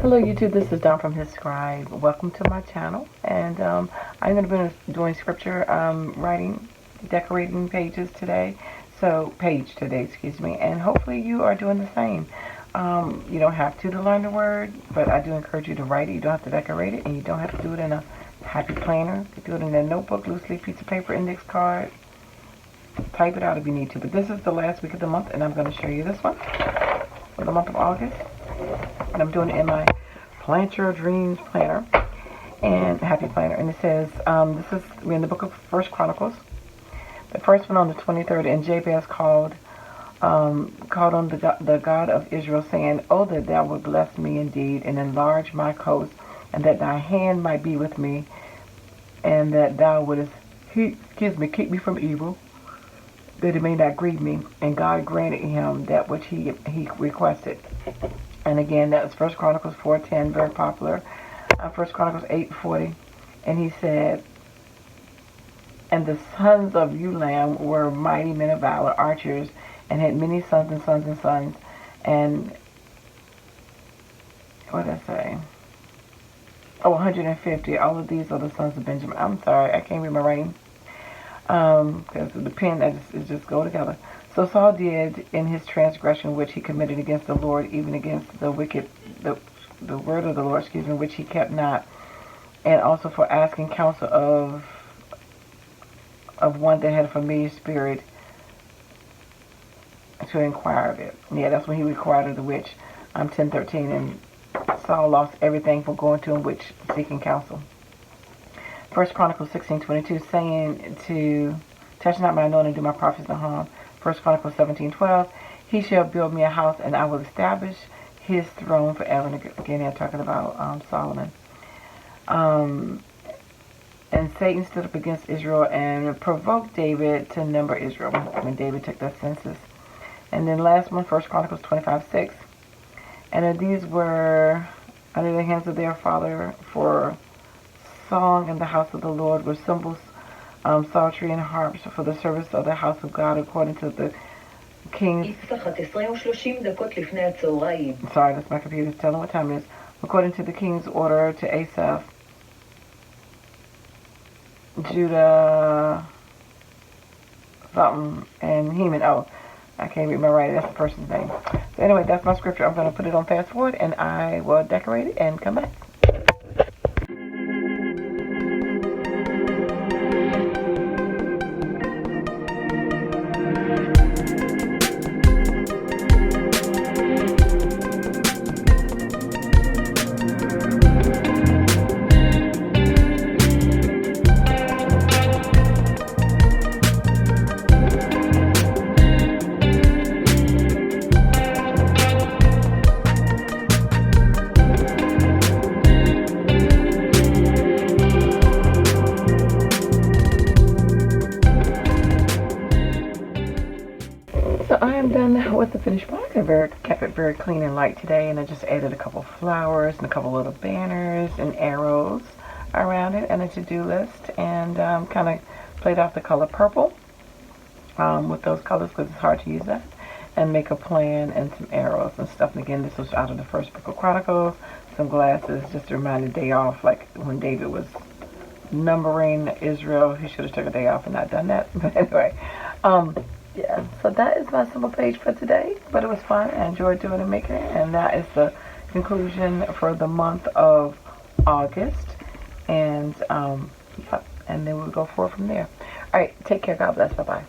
Hello YouTube, this is Dawn from hzscribe. Welcome to my channel, and I'm going to be doing scripture writing, decorating pages today. Excuse me, and hopefully you are doing the same. You don't have to learn the word, but I do encourage you to write it. You don't have to decorate it, and you don't have to do it in a happy planner. You can do it in a notebook, loose leaf piece of paper, index card. Type it out if you need to. But this is the last week of the month, and I'm going to show you this one for the month of August. And I'm doing it in my Plant Your Dreams planner and Happy Planner. And it says, we're in the book of First Chronicles. The first one on the 23rd, and Jabez called on the God of Israel, saying, "Oh, that thou would bless me indeed, and enlarge my coast, and that thy hand might be with me, and that thou wouldest keep me from evil, that it may not grieve me." And God granted him that which he requested. And again, that was 1 Chronicles 4:10, very popular. 1 Chronicles 8:40. And he said, "And the sons of Ulam were mighty men of valor, archers, and had many sons and sons and sons." And what did I say? 150. All of these are the sons of Benjamin. I'm sorry, I can't read my writing. Because the pen, it just go together. So Saul did in his transgression which he committed against the Lord, even against the wicked, the word of the Lord, which he kept not, and also for asking counsel of one that had a familiar spirit to inquire of it. Yeah, that's when he required of the witch. 10:13, and Saul lost everything for going to a witch seeking counsel. 1 Chronicles 16:22, saying to touch not my anointing, do my prophets no harm. 1 Chronicles 17:12, he shall build me a house, and I will establish his throne forever. And again, they're talking about Solomon. And Satan stood up against Israel and provoked David to number Israel when David took that census. And then last one, 1 Chronicles 25:6. And these were under the hands of their father for song in the house of the Lord, with cymbals, psaltery, and harps for the service of the house of God, according to the king's... Sorry, that's my computer telling what time it is. According to the king's order to Asaph, Judah, something, and Heman. Oh, I can't read my writing. That's the person's name. So anyway, that's my scripture. I'm going to put it on fast forward, and I will decorate it and come back. So I am done with the finished product. I kept it very clean and light today, and I just added a couple flowers and a couple little banners and arrows around it and a to-do list, and kind of played off the color purple with those colors because it's hard to use that, and make a plan and some arrows and stuff. And again, this was out of the first book of Chronicles. Some glasses just to remind the day off, like when David was numbering Israel. He should have took a day off and not done that. But anyway, yeah, so that is my simple page for today, but it was fun. I enjoyed doing and making it, and that is the conclusion for the month of August, and yeah, and then we'll go forward from there. All right, take care. God bless. Bye-bye.